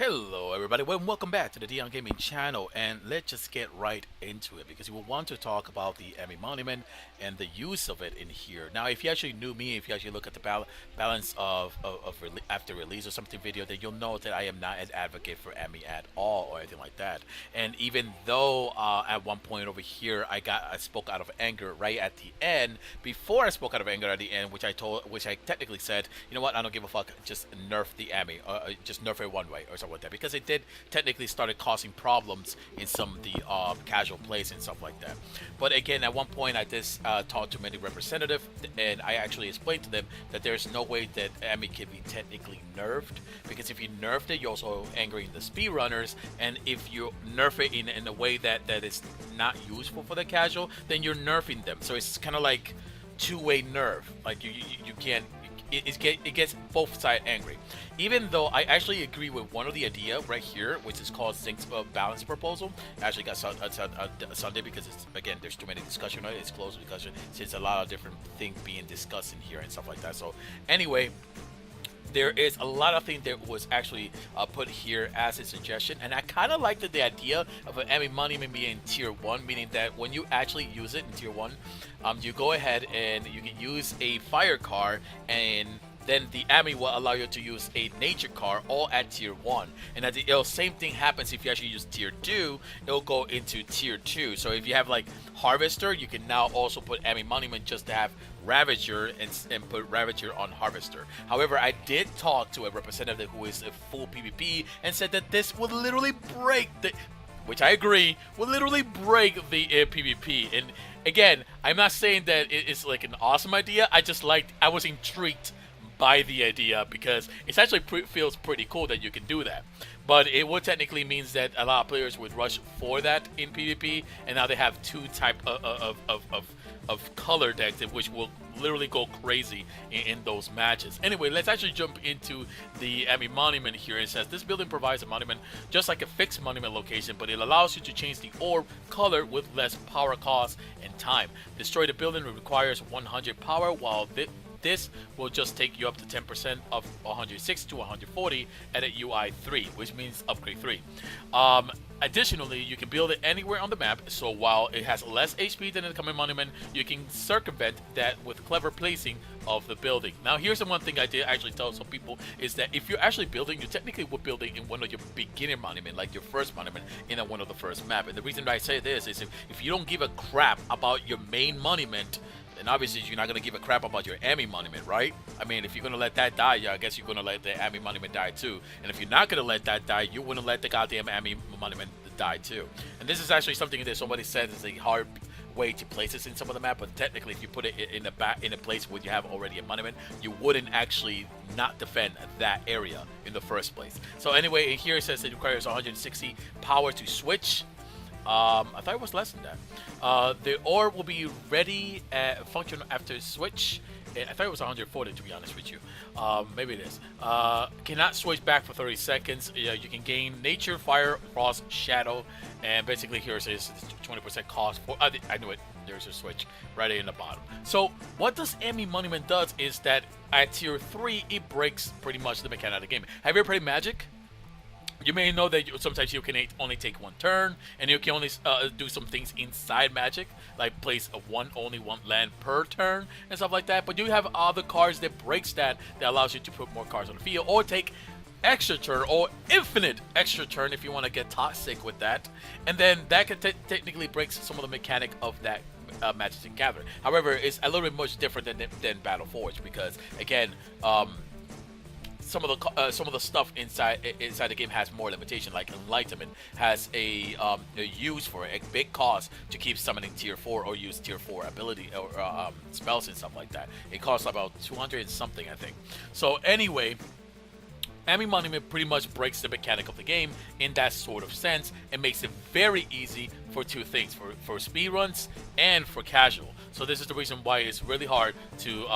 Hello everybody, well, welcome back to the Dion Gaming channel, and let's just get right into it because we will want to talk about the Amii Monument and the use of it in here. Now, if you actually knew me, if you actually look at the balance of after release or something video, then you'll know that I am not an advocate for Amii at all or anything like that. And even though at one point over here I spoke out of anger right at the end, before I spoke out of anger at the end, which I technically said, you know what, I don't give a fuck, just nerf the Amii, just nerf it one way or something like that, because it did technically started causing problems in some of the casual plays and stuff like that. But again, at one point I did talk to many representatives, and I actually explained to them that there's no way that Amii can be technically nerfed, because if you nerfed it, you're also angering the speedrunners, and if you nerf it in a way that is not useful for the casual, then you're nerfing them. So it's kind of like two-way nerf. Like you can't. It gets both sides angry. Even though I actually agree with one of the idea right here, which is called Sync's balance proposal. I actually got Sunday because it's, again, there's too many discussion on it. It's closed discussion since a lot of different things being discussed in here and stuff like that. So anyway, there is a lot of things that was actually put here as a suggestion, and I kind of liked the idea of an Amii Monument being in tier 1, meaning that when you actually use it in tier 1, you go ahead and you can use a fire car, and then the Amii will allow you to use a nature car all at tier 1. And at the same thing happens if you actually use tier 2, it'll go into tier 2. So if you have like Harvester, you can now also put Amii Monument just to have Ravager and put Ravager on Harvester. However, I did talk to a representative who is a full PvP and said that this would literally break the, which I agree, would literally break the PvP. And again, I'm not saying that it is like an awesome idea. I was intrigued by the idea because it actually feels pretty cool that you can do that. But it would technically means that a lot of players would rush for that in PvP, and now they have two type of color decks which will literally go crazy in those matches. Anyway, let's actually jump into the Amii Monument here. It says this building provides a monument just like a fixed monument location, but it allows you to change the orb color with less power cost and time. Destroy the building requires 100 power, while this will just take you up to 10% of 106 to 140 at a UI 3, which means upgrade 3. Additionally, you can build it anywhere on the map, so while it has less HP than the common monument, you can circumvent that with clever placing of the building. Now, here's the one thing I did actually tell some people, is that if you're actually building, you technically would building in one of your beginner monument, like your first monument in one of the first map. And the reason I say this is if you don't give a crap about your main monument, and obviously you're not going to give a crap about your Amii Monument, right? I mean, if you're going to let that die, yeah, I guess you're going to let the Amii Monument die too. And if you're not going to let that die, you wouldn't let the goddamn Amii Monument die too. And this is actually something that somebody said is a hard way to place this in some of the map, but technically if you put it in a place where you have already a monument, you wouldn't actually not defend that area in the first place. So anyway, here it says it requires 160 power to switch. I thought it was less than that. The orb will be ready function after switch. I thought it was 140 to be honest with you. Maybe it is. Cannot switch back for 30 seconds. You can gain nature, fire, frost, shadow, and basically here it says 20% cost for. I knew it. There's a switch right in the bottom. So what this Amii Monument does is that at tier 3 it breaks pretty much the mechanic of the game. Have you ever played Magic? You may know that sometimes you can only take one turn, and you can only do some things inside Magic, like place only one land per turn and stuff like that. But you have other cards that breaks that allows you to put more cards on the field, or take extra turn or infinite extra turn if you want to get toxic with that, and then that can technically break some of the mechanic of that Magic and Gathering. However, it's a little bit much different than Battle Forge because again. Some of the stuff inside the game has more limitation, like Enlightenment has a use for a big cost to keep summoning tier 4 or use tier 4 ability or spells and stuff like that. It costs about 200 and something, I think. So anyway, Amii Monument pretty much breaks the mechanic of the game in that sort of sense and makes it very easy for two things, for speedruns and for casual. So this is the reason why it's really hard to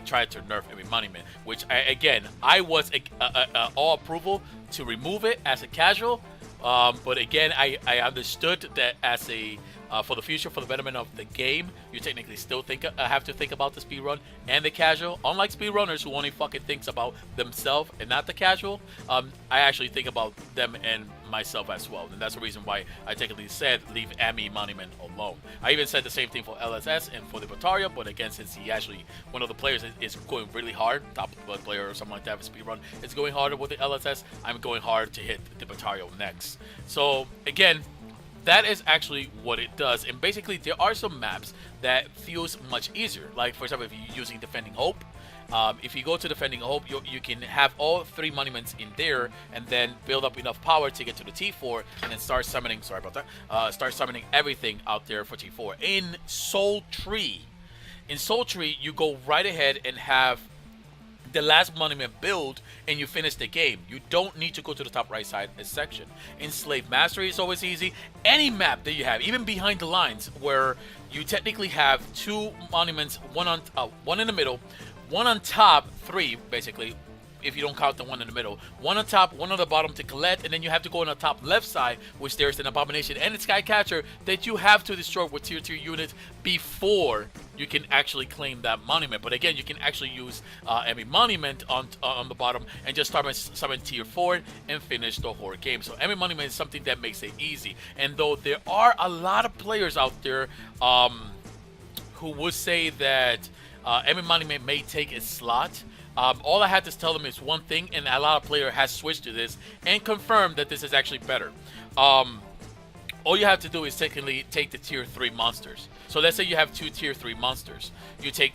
try to nerf Amii Monument, which I was all approval to remove it as a casual, but again I understood that as a For the future, for the betterment of the game, you technically still have to think about the speed run and the casual. Unlike speedrunners who only fucking thinks about themselves and not the casual, I actually think about them and myself as well, and that's the reason why I technically said leave Amii Monument alone. I even said the same thing for LSS and for the Bataria, but again, since he actually one of the players is going really hard, top player or something like that, speed run, it's going harder with the LSS. I'm going hard to hit the Bataria next. So again, that is actually what it does. And basically, there are some maps that feels much easier. Like, for example, if you're using Defending Hope, if you go to Defending Hope, you can have all 3 monuments in there and then build up enough power to get to the T4 and then start summoning, sorry about that, start summoning everything out there for T4. In Soul Tree, you go right ahead and have the last monument build and you finish the game. You don't need to go to the top right side section. In Slave Mastery, it's always easy. Any map that you have, even Behind the Lines, where you technically have 2 monuments, one in the middle, one on top, 3 basically, if you don't count the one in the middle, one on top, one on the bottom to collect, and then you have to go on the top left side, which there's an Abomination and a Skycatcher that you have to destroy with tier 2 units before you can actually claim that monument. But again, you can actually use Amii Monument on the bottom and just start summon tier 4 and finish the whole game. So Amii Monument is something that makes it easy. And though there are a lot of players out there who would say that Amii Monument may take a slot, all I had to tell them is one thing, and a lot of players has switched to this and confirmed that this is actually better. All you have to do is technically take the tier 3 monsters. So let's say you have 2 tier 3 monsters. You take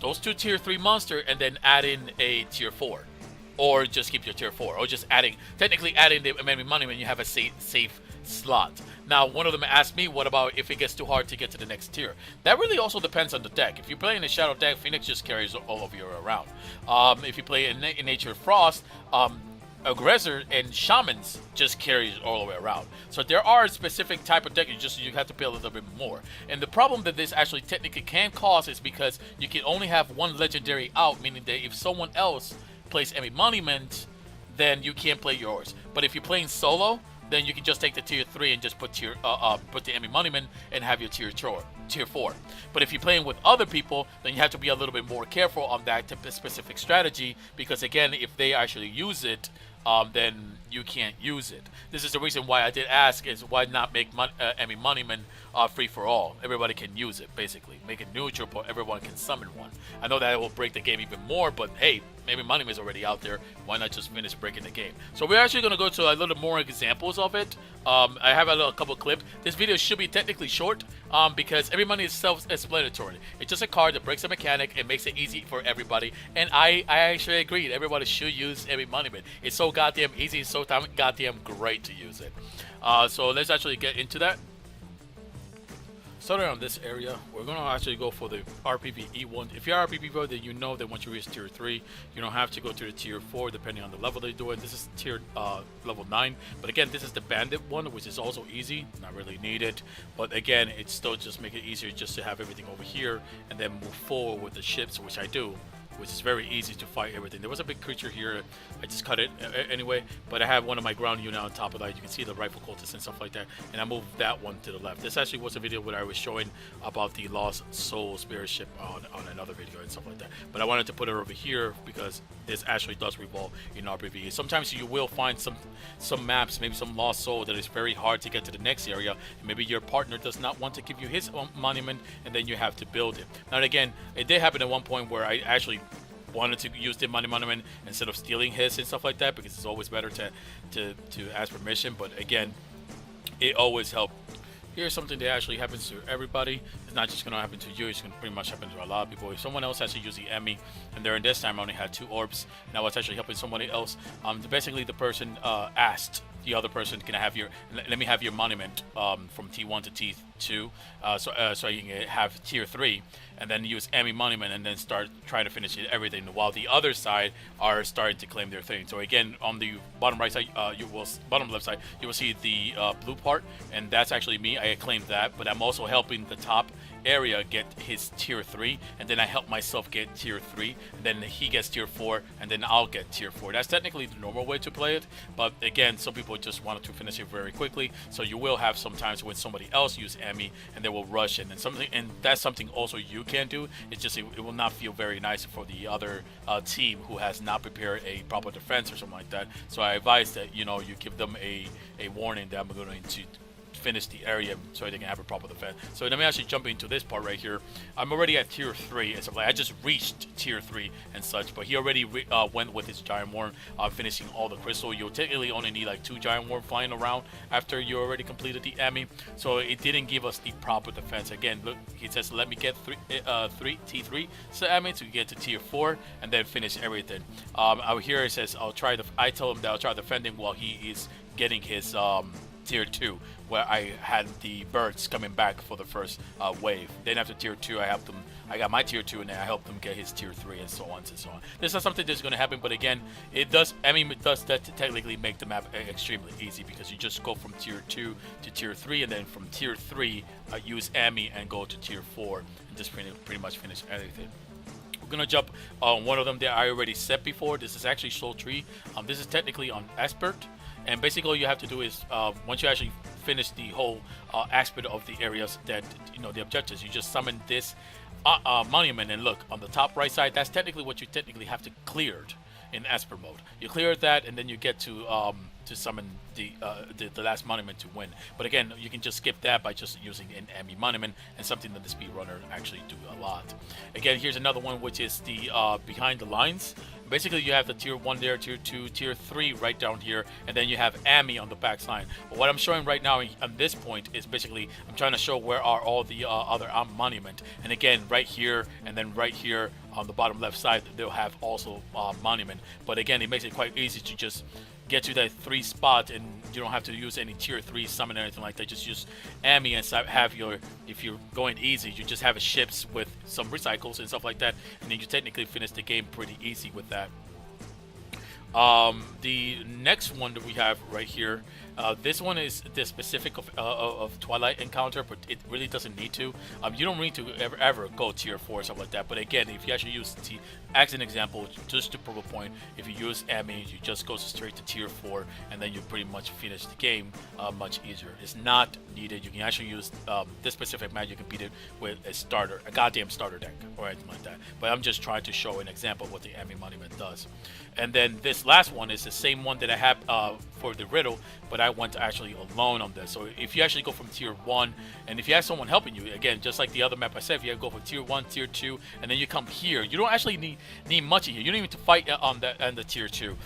those 2 tier 3 monsters and then add in a tier 4. Or just keep your tier 4. Or just technically adding the Amii Monument, you have a safe slot. Now, one of them asked me, what about if it gets too hard to get to the next tier? That really also depends on the deck. If you're playing a Shadow deck, Phoenix just carries all of you around. If you play in Nature Frost, Aggressor and Shamans just carries all the way around. So there are specific type of deck you have to pay a little bit more. And the problem that this actually technically can cause is because you can only have one legendary out, meaning that if someone else plays Amii Monument, then you can't play yours. But if you're playing solo, then you can just take the tier 3 and just put the Amii Monument and have your tier 4. But if you're playing with other people, then you have to be a little bit more careful on that specific strategy, because again, if they actually use it, then you can't use it. This is the reason why I did ask, is why not make Amii Monument free for all? Everybody can use it, basically. Make it neutral, but everyone can summon one. I know that it will break the game even more, but hey, Amii Monument is already out there. Why not just finish breaking the game? So we're actually going to go to a little more examples of it. I have a couple clips. This video should be technically short because Amii Monument is self-explanatory. It's just a card that breaks a mechanic and makes it easy for everybody. And I actually agree. Everybody should use Amii Monument. It's so goddamn easy. It's so goddamn great to use it. So let's actually get into that. Starting on this area, we're going to actually go for the RPVE one. If you're RPVE, then you know that once you reach tier 3, you don't have to go to the tier 4 depending on the level they do it. This is tier level 9. But again, this is the bandit one, which is also easy, not really needed. But again, it's still just make it easier just to have everything over here and then move forward with the ships, which I do, which is very easy to fight everything. There was a big creature here. I just cut it anyway, but I have one of my ground unit on top of that. You can see the rifle cultists and stuff like that, and I moved that one to the left. This actually was a video where I was showing about the Lost Soul Spirit ship on another video and stuff like that, but I wanted to put it over here because this actually does revolve in RPVE. Sometimes you will find some maps, maybe some Lost Soul, that is very hard to get to the next area, and maybe your partner does not want to give you his monument, and then you have to build it. Now again, it did happen at one point where I actually wanted to use the Amii Monument instead of stealing his and stuff like that, because it's always better to ask permission. But again, it always helps. Here's something that actually happens to everybody. It's not just going to happen to you, it's going to pretty much happen to a lot of people. If someone else actually used the Amii, and during this time I only had 2 orbs, and I was actually helping somebody else, basically the person asked the other person, can I have let me have your monument from T1 to T2, so you can have tier 3, and then use Amii Monument and then start trying to finish everything, while the other side are starting to claim their thing. So again, on the bottom right side, bottom left side, you will see the blue part, and that's actually me. I claimed that, but I'm also helping the top area get his tier 3, and then I help myself get tier 3, and then he gets tier 4, and then I'll get tier 4. That's technically the normal way to play it, but again, some people just wanted to finish it very quickly, so you will have sometimes when somebody else use Amii and they will rush in, and that's something also you can do. It's just it will not feel very nice for the other team who has not prepared a proper defense or something like that. So I advise that you give them a warning that I'm going to finish the area so they can have a proper defense. So let me actually jump into this part right here. I'm already at tier 3 and stuff like I just reached tier 3 and such, but he already went with his giant worm, finishing all the crystal. You'll technically only need like 2 giant worm flying around after you already completed the Amii, so it didn't give us the proper defense. Again, look, he says let me get T3 so Amii to get to tier 4 and then finish everything. Out here it says I tell him that I'll try defending while he is getting his tier 2, where I had the birds coming back for the first wave. Then after tier 2, I got my tier 2, and then I helped them get his tier 3, and so on and so on. This is not something that's going to happen, but again, it does technically make the map extremely easy, because you just go from tier 2 to tier 3, and then from tier 3, use Amii and go to tier 4, and just pretty much finish everything. We're gonna jump on one of them that I already said before. This is actually Soul Tree. This is technically on Expert. And basically all you have to do is, once you actually finish the whole aspect of the areas that, the objectives, you just summon this monument, and look, on the top right side, that's technically what you technically have to cleared in Esper mode. You clear that, and then you get to summon the last monument to win. But again, you can just skip that by just using an Amii Monument, and something that the speedrunner actually do a lot. Again, here's another one, which is the behind the lines. Basically, you have the tier 1 there, tier 2, tier 3 right down here, and then you have Amii on the back side. But what I'm showing right now on this point is basically I'm trying to show where are all the other monument. And again, right here and then right here on the bottom left side, they'll have also monument. But again, it makes it quite easy to just get to that 3 spot, and you don't have to use any tier 3 summon or anything like that. Just use Amii and have your, if you're going easy, you just have ships with some recycles and stuff like that, and then you technically finish the game pretty easy with that. The next one that we have right here, this one is the specific of Twilight Encounter, but it really doesn't need to. You don't need to ever go tier 4 or something like that. But again, if you actually use as an example, just to prove a point, if you use Amii, you just go straight to tier 4, and then you pretty much finish the game much easier. It's not needed. You can actually use this specific map. You can beat it with a goddamn starter deck or anything like that. But I'm just trying to show an example of what the Amii Monument does. And then this last one is the same one that I have for the riddle, but I went actually alone on this. So if you actually go from tier 1, and if you have someone helping you, again, just like the other map I said, if you go from tier 1, tier 2, and then you come here, you don't actually need much in here. You don't even need to fight on the tier 2.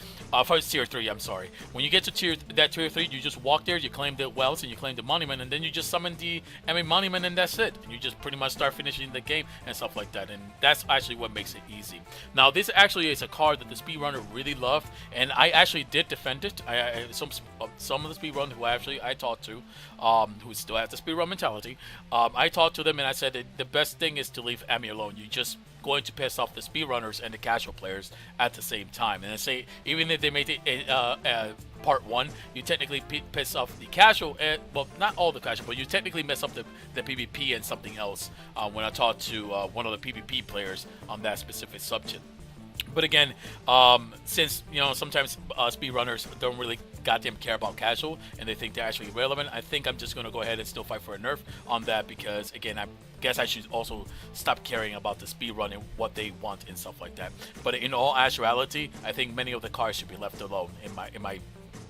First tier 3, I'm sorry. When you get to tier 3, you just walk there, you claim the wells, and you claim the monument, and then you just summon the Amii Monument, and that's it. And you just pretty much start finishing the game and stuff like that. And that's actually what makes it easy. Now, this actually is a card that the speedrunner really loved, and I actually did defend it. Some of the speedrunners who I talked to, who still have the speedrun mentality, I talked to them and I said that the best thing is to leave Amii alone. You just going to piss off the speedrunners and the casual players at the same time. And I say, even if they made it part 1, you technically piss off the casual, well, not all the casual, but you technically mess up the PvP and something else when I talked to one of the PvP players on that specific subject. But again, since sometimes speedrunners don't really goddamn care about casual and they think they're actually relevant, I think I'm just going to go ahead and still fight for a nerf on that, because again, I guess I should also stop caring about the speedrun and what they want and stuff like that. But in all actuality, I think many of the cards should be left alone in my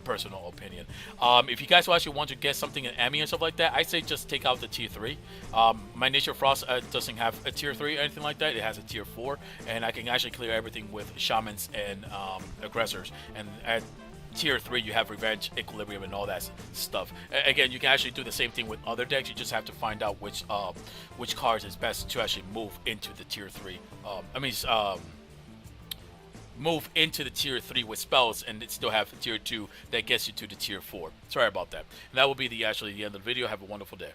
personal opinion. If you guys actually want to get something in Amii and stuff like that, I say just take out the tier 3. My Nature Frost doesn't have a tier 3 or anything like that. It has a tier 4, and I can actually clear everything with shamans and aggressors. And at tier 3, you have revenge, equilibrium, and all that stuff. Again, you can actually do the same thing with other decks. You just have to find out which cards is best to actually move into the tier 3. Move into the tier 3 with spells, and it still have tier 2 that gets you to the tier 4. Sorry about that. And that will be the end of the video. Have a wonderful day.